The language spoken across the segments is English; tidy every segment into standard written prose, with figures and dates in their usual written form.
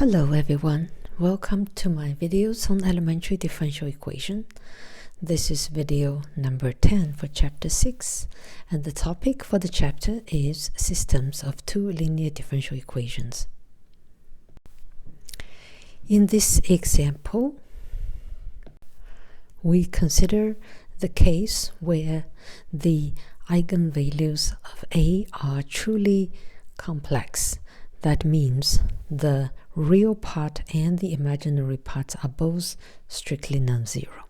Hello everyone, welcome to my videos on elementary differential equation. This is video number 10 for chapter 6, and the topic for the chapter is systems of two linear differential equations. In this example, we consider the case where the eigenvalues of A are truly complex. That means the real part and the imaginary parts are both strictly non-zero.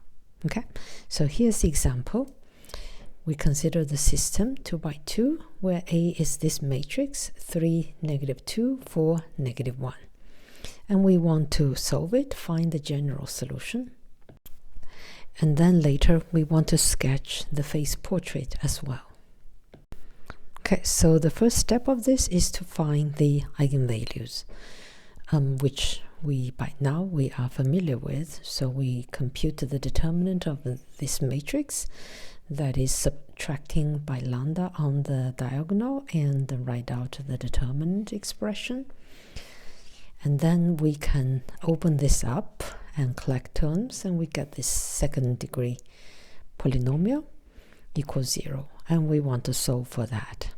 Okay, so here's the example. We consider the system 2 by 2 where A is this matrix 3, -2, 4, -1, and we want to solve it, find the general solution, and then later we want to sketch the phase portrait as well. Okay, so the first step of this is to find the eigenvalues, which by now we are familiar with. So we compute the determinant of this matrix, that is subtracting by lambda on the diagonal, and write out the determinant expression. And then we can open this up and collect terms, and we get this second degree polynomial equals 0, and we want to solve for that.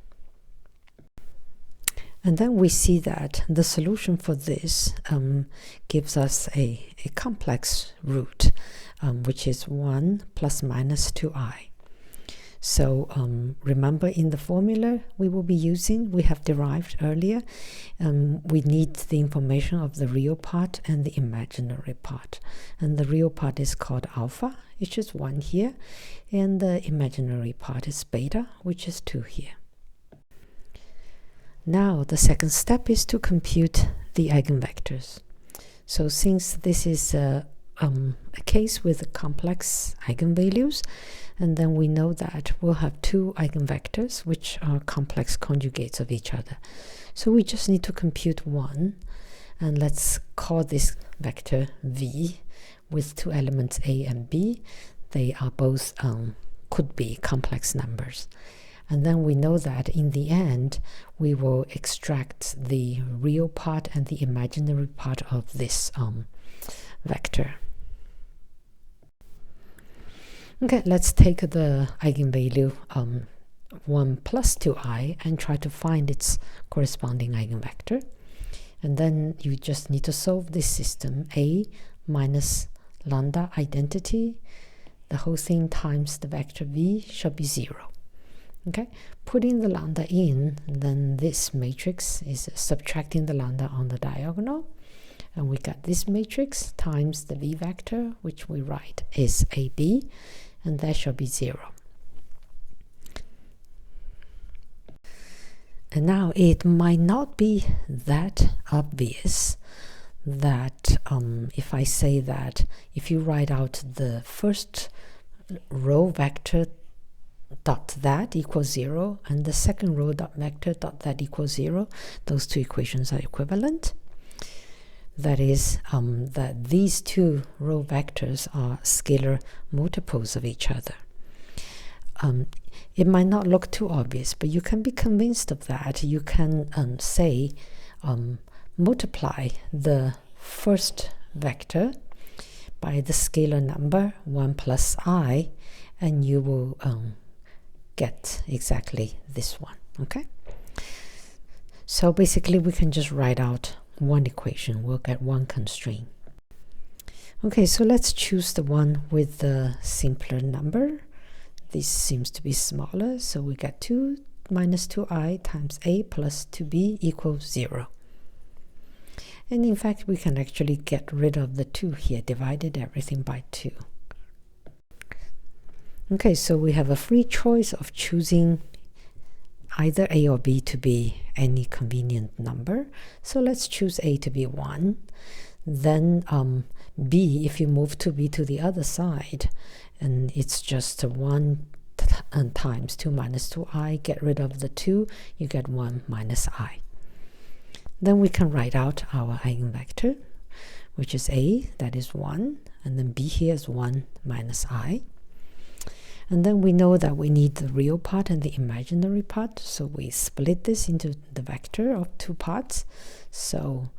And then we see that the solution for this gives us a complex root, which is 1 plus minus 2i. So remember, in the formula we will be using, we have derived earlier, we need the information of the real part and the imaginary part. And the real part is called alpha, which is 1 here, and the imaginary part is beta, which is 2 here. Now the second step is to compute the eigenvectors. So since this is a case with complex eigenvalues, and then we know that we'll have two eigenvectors which are complex conjugates of each other. So we just need to compute one, and let's call this vector v with two elements a and b. They are both could be complex numbers. And then we know that in the end we will extract the real part and the imaginary part of this vector. Okay, let's take the eigenvalue 1 plus 2i and try to find its corresponding eigenvector. And then you just need to solve this system. A minus lambda identity, the whole thing times the vector v shall be 0. Okay, putting the lambda in, then this matrix is subtracting the lambda on the diagonal, and we got this matrix times the v vector, which we write is AB, and that shall be 0. And now it might not be that obvious that if I say that if you write out the first row vector dot that equals 0, and the second row dot vector dot that equals 0, those two equations are equivalent. That is, that these two row vectors are scalar multiples of each other. It might not look too obvious, but you can be convinced of that. You can say multiply the first vector by the scalar number 1 plus I, and you will get exactly this one. Okay, so basically we can just write out one equation. We'll get one constraint. Okay, so let's choose the one with the simpler number. This seems to be smaller, so we get 2 minus 2i times a plus 2b equals 0. And in fact we can actually get rid of the 2 here, divided everything by 2. Okay, so we have a free choice of choosing either a or b to be any convenient number. So let's choose a to be 1. Then b, if you move to b to the other side, and it's just 1 times 2 minus 2i, get rid of the 2, you get 1 minus I. Then we can write out our eigenvector, which is a, that is 1, and then b here is 1 minus I. And then we know that we need the real part and the imaginary part, so we split this into the vector of two parts. So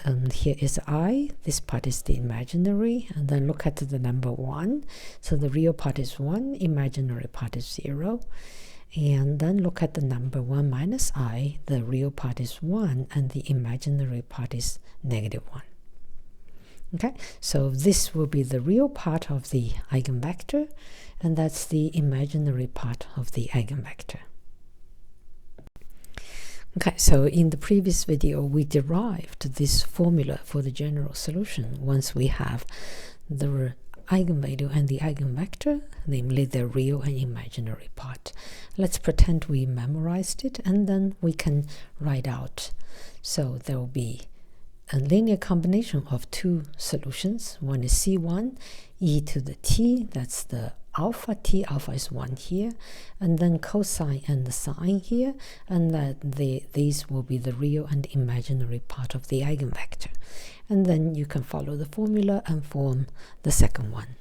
and here is I, this part is the imaginary, and then look at the number 1. So the real part is 1, imaginary part is 0. And then look at the number 1 minus I, the real part is 1, and the imaginary part is negative 1. Okay, so this will be the real part of the eigenvector, and that's the imaginary part of the eigenvector. Okay, so in the previous video, we derived this formula for the general solution once we have the eigenvalue and the eigenvector, namely the real and imaginary part. Let's pretend we memorized it, and then we can write out. So there will be a linear combination of two solutions. One is C1 e to the t, that's the alpha, t alpha is 1 here, and then cosine and the sine here, and that these will be the real and imaginary part of the eigenvector. And then you can follow the formula and form the second one.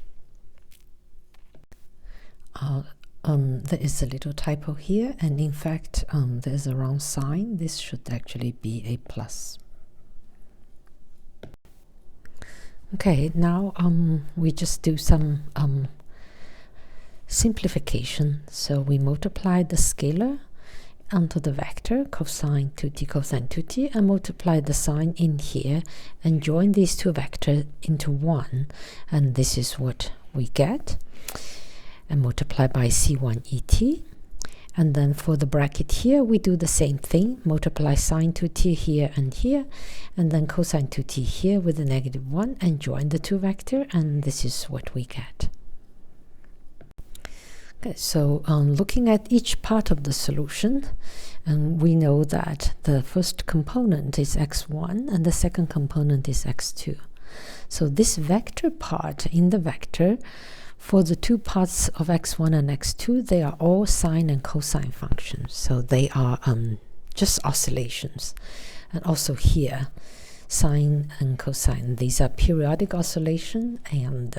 There is a little typo here, and in fact there's a wrong sign. This should actually be a plus. Okay, now we just do some simplification. So we multiply the scalar onto the vector cosine 2t, and multiply the sine in here and join these two vectors into one, and this is what we get, and multiply by c1 et. And then for the bracket here, we do the same thing, multiply sine 2t here and here, and then cosine 2t here with the negative 1, and join the two vectors, and this is what we get. Okay, so looking at each part of the solution, and we know that the first component is x1 and the second component is x2. So this vector part in the vector, for the two parts of x1 and x2, they are all sine and cosine functions. So they are just oscillations. And also here, sine and cosine, these are periodic oscillation, and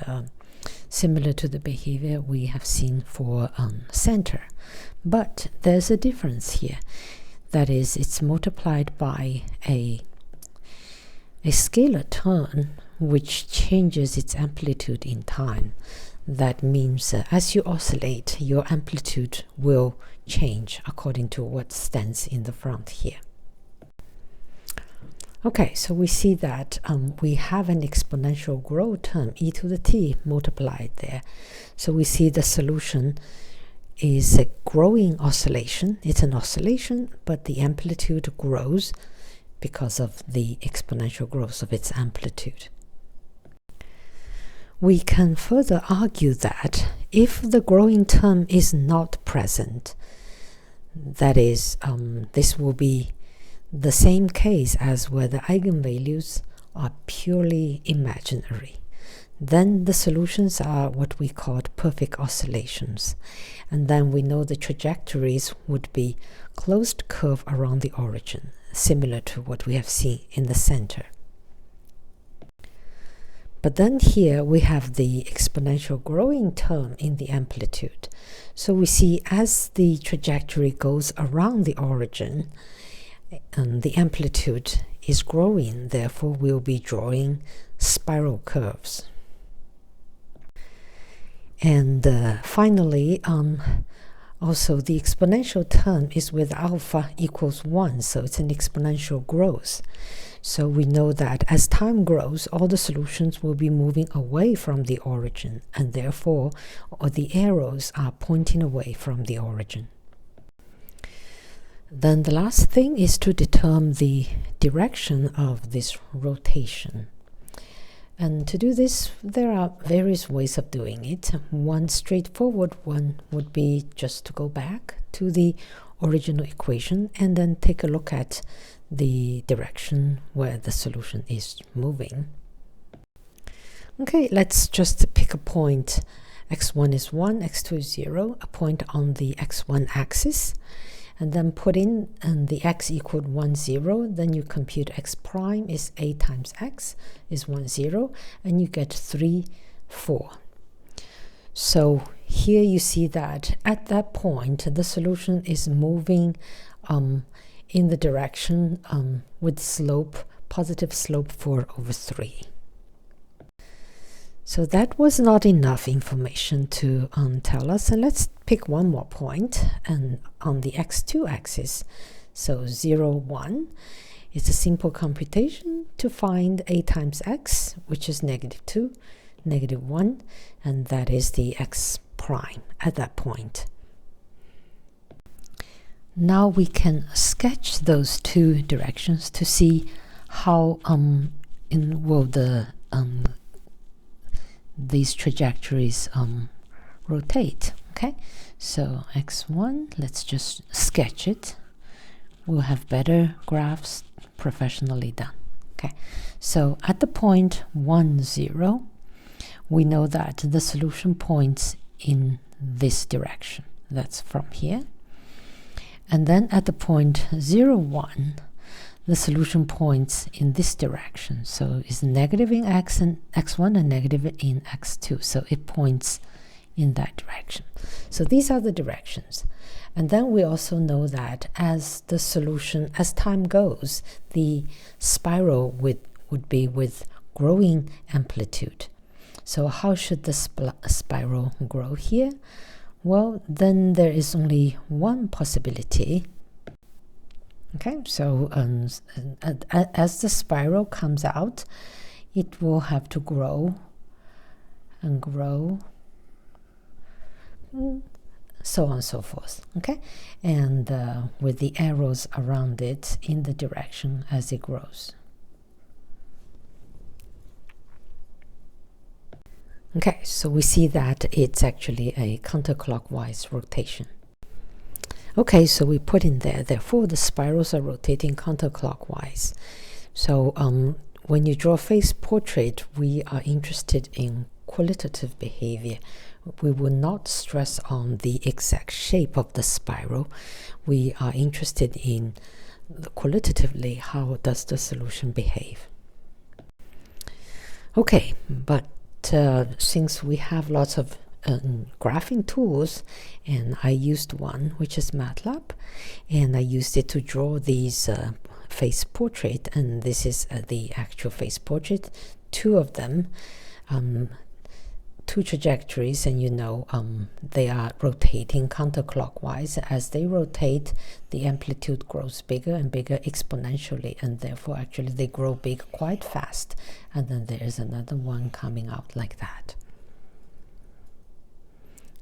similar to the behavior we have seen for center. But there's a difference here. That is, it's multiplied by a scalar term which changes its amplitude in time. That means as you oscillate, your amplitude will change according to what stands in the front here. Okay, so we see that we have an exponential growth term, e to the t, multiplied there. So we see the solution is a growing oscillation. It's an oscillation, but the amplitude grows because of the exponential growth of its amplitude. We can further argue that if the growing term is not present, that is, this will be the same case as where the eigenvalues are purely imaginary. Then the solutions are what we call perfect oscillations. And then we know the trajectories would be closed curve around the origin, similar to what we have seen in the center. But then here we have the exponential growing term in the amplitude. So we see as the trajectory goes around the origin, the amplitude is growing, therefore we'll be drawing spiral curves. And finally, also the exponential term is with alpha equals 1, so it's an exponential growth. So we know that as time grows, all the solutions will be moving away from the origin, and therefore the arrows are pointing away from the origin. Then the last thing is to determine the direction of this rotation. And to do this, there are various ways of doing it. One straightforward one would be just to go back to the original equation and then take a look at the direction where the solution is moving. Okay, let's just pick a point. x1 is 1, x2 is 0, a point on the x1 axis, and then put in the x equaled 1, 0, then you compute x prime is a times x is 1, 0, and you get 3, 4. So here you see that at that point the solution is moving in the direction with slope positive slope 4/3. So that was not enough information to tell us, and let's pick one more point, and on the x2 axis, so 0, 1, it's a simple computation to find a times x, which is -2, -1, and that is the x prime at that point. Now we can sketch those two directions to see how these trajectories rotate. Okay, so x1, let's just sketch it. We'll have better graphs professionally done. Okay, so at the point 1, 0, we know that the solution points in this direction. That's from here. And then at the point 0, 1, the solution points in this direction. So it's negative in x1 and negative in x2. So it points in that direction. So these are the directions. And then we also know that as time goes, the spiral would be with growing amplitude. So how should the spiral grow here? Well, then there is only one possibility. Okay, so as the spiral comes out, it will have to grow and grow, so on and so forth. Okay, and with the arrows around it in the direction as it grows. Okay, so we see that it's actually a counterclockwise rotation. Okay, so we put in there, therefore the spirals are rotating counterclockwise. So when you draw a face portrait, we are interested in qualitative behavior. We will not stress on the exact shape of the spiral. We are interested in qualitatively how does the solution behave. Okay, but since we have lots of graphing tools, and I used one which is MATLAB, and I used it to draw these face portrait, and this is the actual face portrait, two of them, two trajectories, and they are rotating counterclockwise. As they rotate, the amplitude grows bigger and bigger exponentially, and therefore actually they grow big quite fast, and then there is another one coming out like that.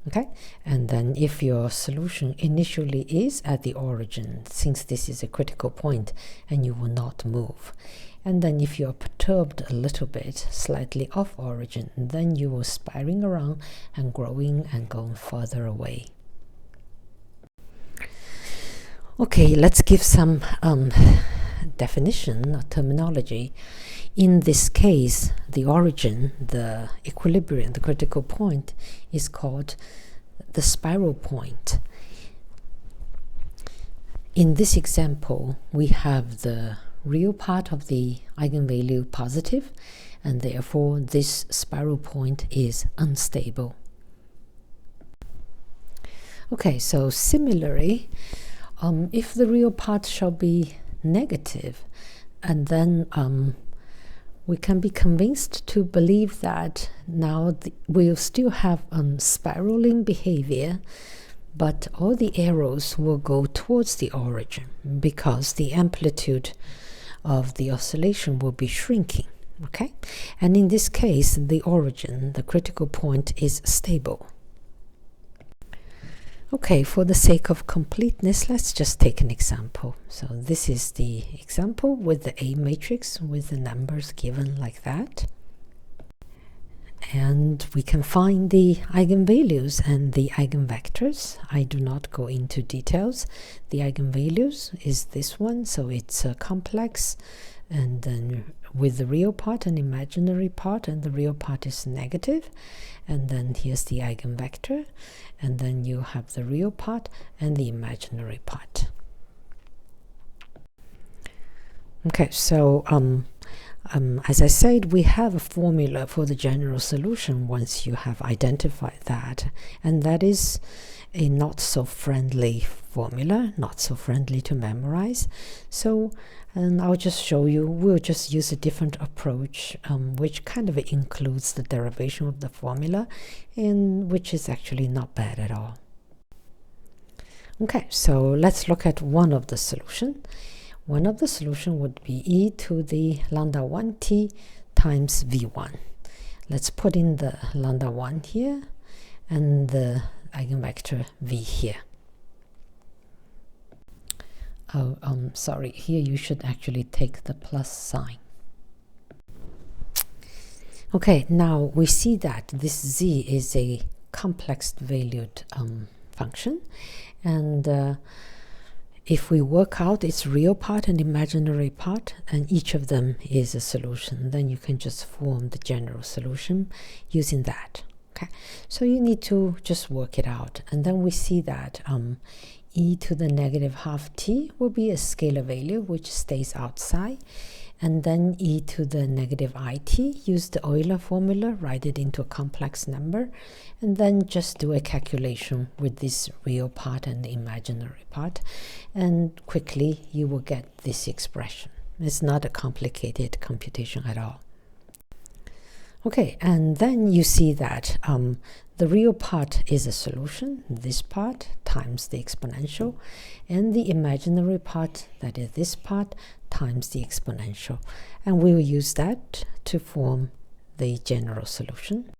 Okay, and then if your solution initially is at the origin, since this is a critical point, and you will not move, and then if you're perturbed a little bit, slightly off origin, then you will spiraling around and growing and going further away. Okay, let's give some definition or terminology. In this case, the origin, the equilibrium, the critical point, is called the spiral point. In this example, we have the real part of the eigenvalue positive, and therefore this spiral point is unstable. Okay, so similarly, if the real part shall be negative, and then we can be convinced to believe that now we'll still have spiraling behavior, but all the arrows will go towards the origin because the amplitude of the oscillation will be shrinking. Okay, and in this case, the origin, the critical point, is stable. Okay, for the sake of completeness, let's just take an example. So this is the example with the A matrix with the numbers given like that. And we can find the eigenvalues and the eigenvectors. I do not go into details. The eigenvalues is this one, so it's complex, and then with the real part and imaginary part, and the real part is negative, and then here's the eigenvector, and then you have the real part and the imaginary part. Okay, so as I said, we have a formula for the general solution once you have identified that, and that is a not so friendly formula, not so friendly to memorize. So, and I'll just show you, we'll just use a different approach, which kind of includes the derivation of the formula, and which is actually not bad at all. Okay, so let's look at one of the solution. One of the solution would be e to the lambda 1t times v1. Let's put in the lambda 1 here and the eigenvector v here. Oh, sorry, here you should actually take the plus sign. Okay, now we see that this z is a complex valued function, and if we work out its real part and imaginary part, and each of them is a solution, then you can just form the general solution using that. Okay, so you need to just work it out, and then we see that e to the negative half t will be a scalar value which stays outside, and then e to the negative it, use the Euler formula, write it into a complex number, and then just do a calculation with this real part and the imaginary part, and quickly you will get this expression. It's not a complicated computation at all. Okay, and then you see that the real part is a solution, this part times the exponential, and the imaginary part, that is this part, times the exponential. And we will use that to form the general solution.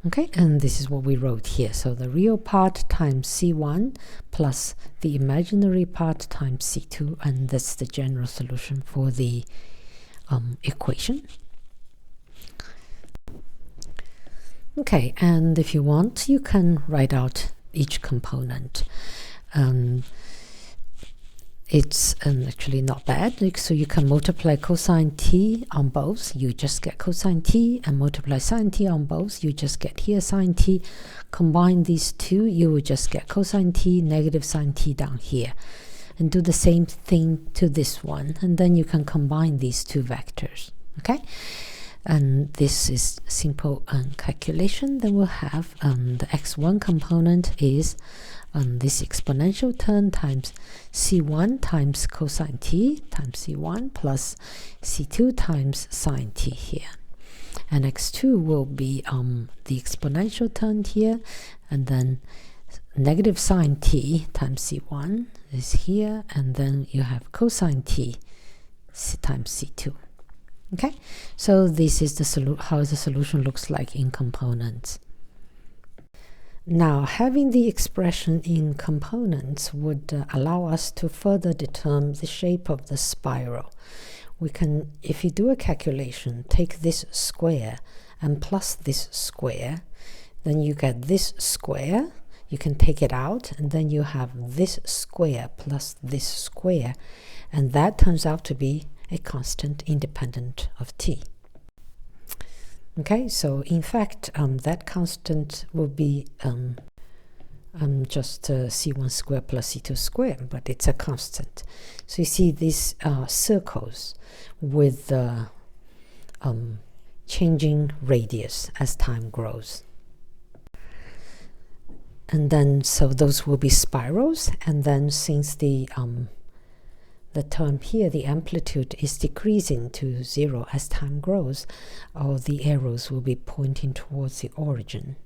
Okay, and this is what we wrote here. So the real part times C1 plus the imaginary part times C2, and that's the general solution for the equation. Okay, and if you want, you can write out each component. It's actually not bad. So you can multiply cosine t on both, you just get cosine t, and multiply sine t on both, you just get here sine t. Combine these two, you will just get cosine t, negative sine t down here. And do the same thing to this one, and then you can combine these two vectors. Okay? And this is simple calculation. Then we'll have the x1 component is this exponential term times c1 times cosine t times c1 plus c2 times sine t here. And x2 will be the exponential term here, and then negative sine t times c1 is here, and then you have cosine t times c2. Okay, so this is the how the solution looks like in components. Now, having the expression in components would allow us to further determine the shape of the spiral. We can, if you do a calculation, take this square and plus this square, then you get this square. You can take it out, and then you have this square plus this square, and that turns out to be a constant independent of t. Okay, so in fact that constant will be just c1 square plus c2 square, but it's a constant. So you see these circles with changing radius as time grows. And then so those will be spirals, and then since the term here, the amplitude is decreasing to 0 as time grows, all the arrows will be pointing towards the origin.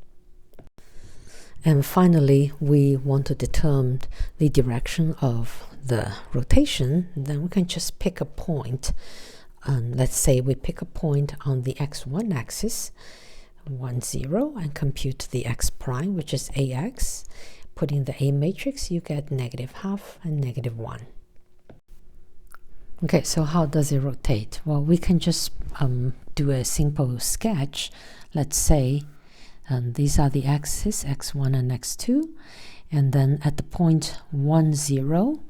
And finally, we want to determine the direction of the rotation. Then we can just pick a point. Let's say we pick a point on the x1 axis, 1, 0, and compute the x prime, which is ax. Put in the A matrix, you get negative half and negative 1. Okay, so how does it rotate? Well, we can just do a simple sketch. Let's say these are the axes, x1 and x2, and then at the point 1, 0,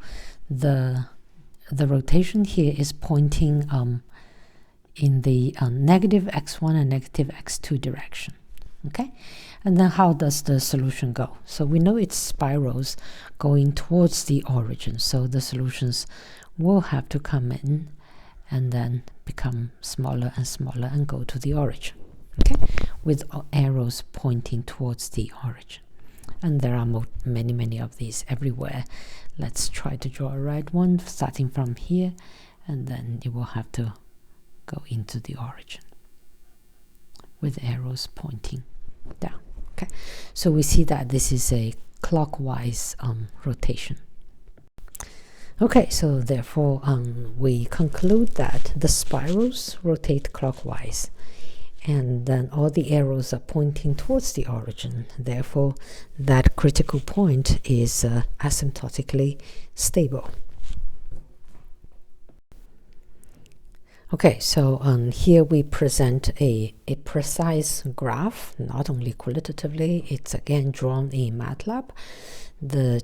the rotation here is pointing in the negative x1 and negative x2 direction. Okay, and then how does the solution go? So we know it's spirals going towards the origin, so the solutions will have to come in and then become smaller and smaller and go to the origin. Okay, with arrows pointing towards the origin. And there are many of these everywhere. Let's try to draw a red one starting from here, and then you will have to go into the origin with arrows pointing down. Okay, so we see that this is a clockwise rotation. Okay, so therefore we conclude that the spirals rotate clockwise, and then all the arrows are pointing towards the origin. Therefore, that critical point is asymptotically stable. Okay, so here we present a precise graph, not only qualitatively, it's again drawn in MATLAB. The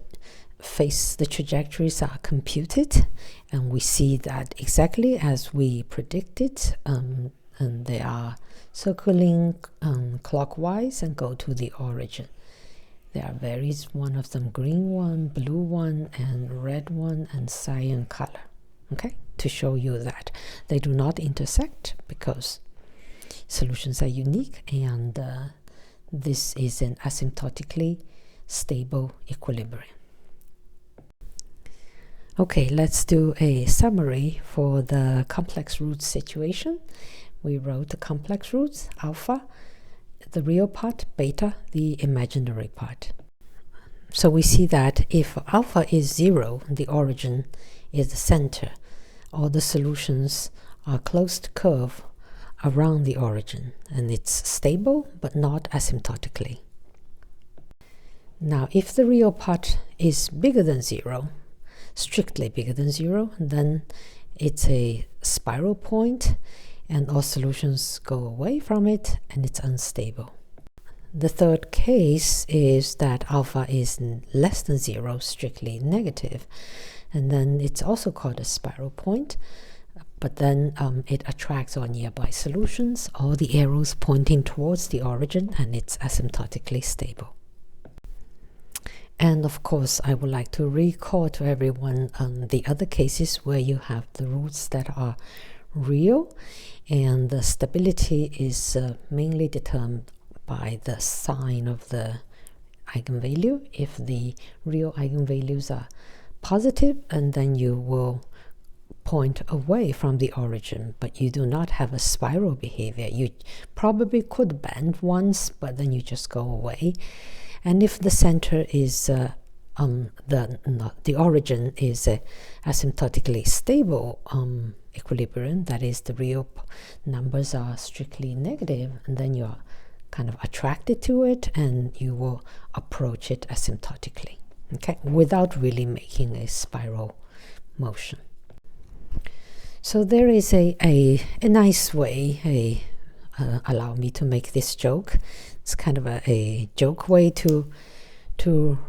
trajectories are computed, and we see that exactly as we predicted, and they are circling clockwise and go to the origin. There are various, one of them green one, blue one, and red one, and cyan color. Okay, to show you that they do not intersect because solutions are unique, and this is an asymptotically stable equilibrium. Okay, let's do a summary for the complex roots situation. We wrote the complex roots, alpha, the real part, beta, the imaginary part. So we see that if alpha is 0, the origin is the center. All the solutions are closed curve around the origin, and it's stable but not asymptotically. Now, if the real part is bigger than 0, strictly bigger than 0, then it's a spiral point, and all solutions go away from it, and it's unstable. The third case is that alpha is less than 0, strictly negative, and then it's also called a spiral point, but then it attracts all nearby solutions, all the arrows pointing towards the origin, and it's asymptotically stable. And of course, I would like to recall to everyone the other cases where you have the roots that are real, and the stability is mainly determined by the sign of the eigenvalue. If the real eigenvalues are positive, and then you will point away from the origin, but you do not have a spiral behavior. You probably could bend once, but then you just go away. And if the center is the origin is a asymptotically stable equilibrium, that is, the real numbers are strictly negative, and then you are kind of attracted to it, and you will approach it asymptotically, okay, without really making a spiral motion. So there is a nice way, allow me to make this joke. It's kind of a joke way to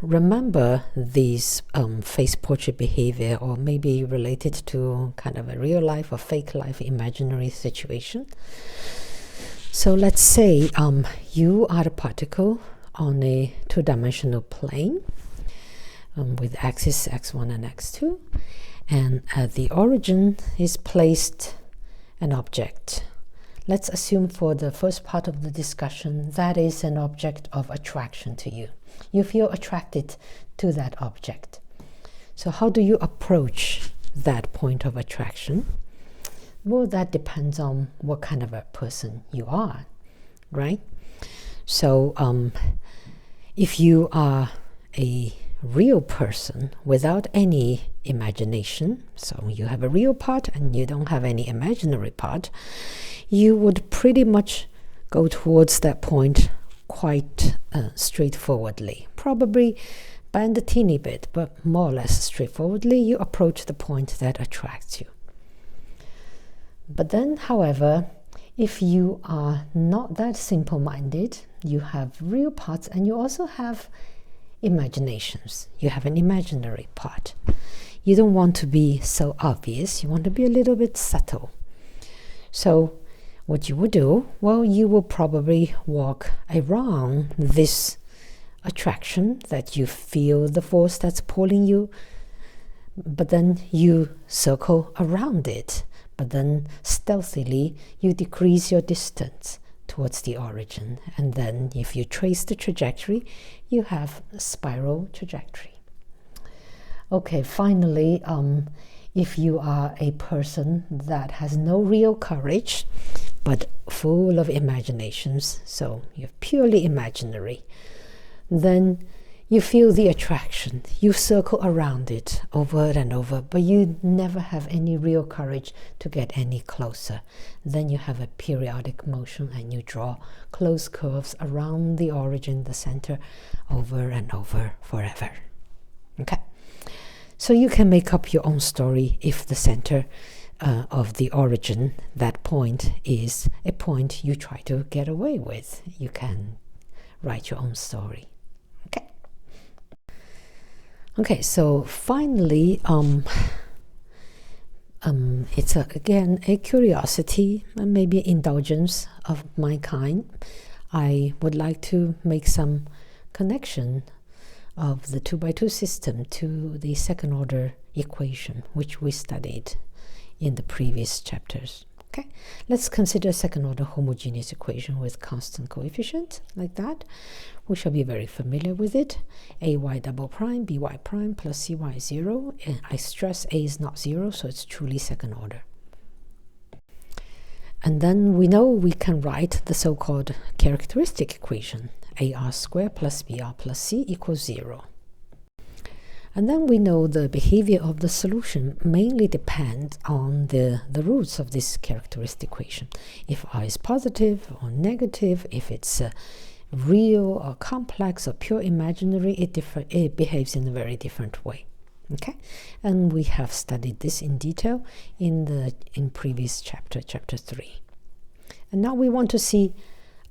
remember these face portrait behavior, or maybe related to kind of a real life or fake life imaginary situation. So let's say you are a particle on a two-dimensional plane with axis x1 and x2, and at the origin is placed an object. Let's assume for the first part of the discussion that is an object of attraction to you. You feel attracted to that object. So how do you approach that point of attraction? Well, that depends on what kind of a person you are, right? So if you are a real person without any imagination, so you have a real part and you don't have any imaginary part, you would pretty much go towards that point quite straightforwardly. Probably bend a teeny bit, but more or less straightforwardly, you approach the point that attracts you. But then, however, if you are not that simple-minded, you have real parts and you also have imaginations. You have an imaginary part. You don't want to be so obvious. You want to be a little bit subtle. So what you would do, well, you will probably walk around this attraction that you feel the force that's pulling you, but then you circle around it, but then stealthily you decrease your distance. towards the origin. And then if you trace the trajectory, you have a spiral trajectory. Okay, finally, if you are a person that has no real courage, but full of imaginations, so you're purely imaginary, then you feel the attraction. You circle around it over and over, but you never have any real courage to get any closer. Then you have a periodic motion and you draw closed curves around the origin, the center, over and over forever. Okay, so you can make up your own story if the center of the origin, that point, is a point you try to get away with. You can write your own story. Okay, so finally, it's again a curiosity and maybe indulgence of my kind. I would like to make some connection of the 2x2 system to the second order equation, which we studied in the previous chapters. Okay, let's consider second order homogeneous equation with constant coefficient like that. We shall be very familiar with it. Ay double prime, by prime plus cy 0. And I stress a is not 0, so it's truly second order. And then we know we can write the so-called characteristic equation. ar squared plus br plus c equals 0. And then we know the behavior of the solution mainly depends on the roots of this characteristic equation. If r is positive or negative, if it's real or complex or pure imaginary, it behaves in a very different way. Okay, and we have studied this in detail in previous chapter 3. And now we want to see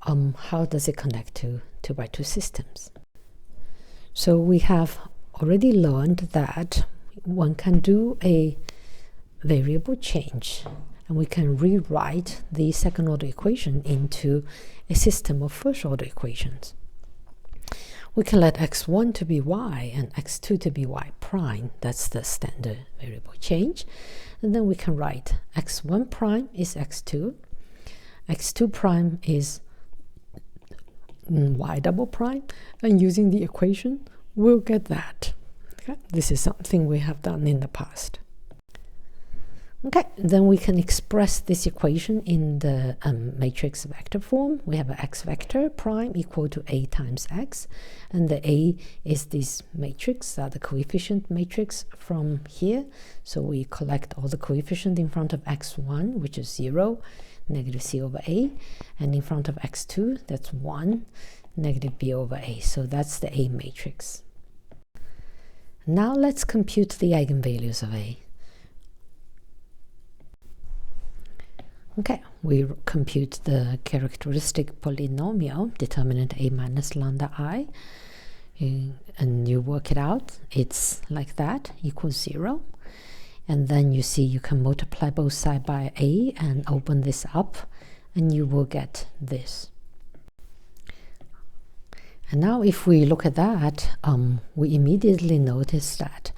how does it connect to 2x2 systems. So we have already learned that one can do a variable change, and we can rewrite the second order equation into a system of first order equations. We can let x1 to be y and x2 to be y prime. That's the standard variable change. And then we can write x1 prime is x2, x2 prime is y double prime, and using the equation we'll get that. Okay? This is something we have done in the past. Okay, then we can express this equation in the matrix vector form. We have an x vector prime equal to a times x, and the a is this matrix, the coefficient matrix from here. So we collect all the coefficient in front of x1, which is 0, negative c over a, and in front of x2, that's 1, negative b over a. So that's the A matrix. Now let's compute the eigenvalues of A. Okay, we compute the characteristic polynomial, determinant A minus lambda I, and you work it out. It's like that, equals 0. And then you see you can multiply both sides by A and open this up, and you will get this. And now if we look at that, we immediately notice that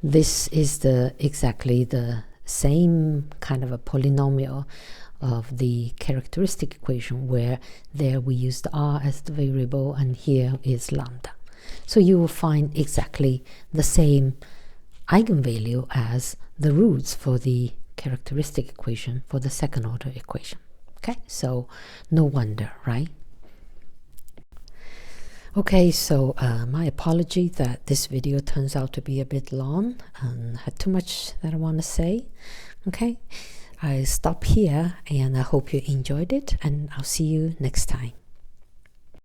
this is exactly the same kind of a polynomial of the characteristic equation, where there we used r as the variable and here is lambda. So you will find exactly the same eigenvalue as the roots for the characteristic equation for the second order equation. Okay, so no wonder, right? Okay, so my apology that this video turns out to be a bit long and had too much that I want to say. Okay, I stop here and I hope you enjoyed it, and I'll see you next time.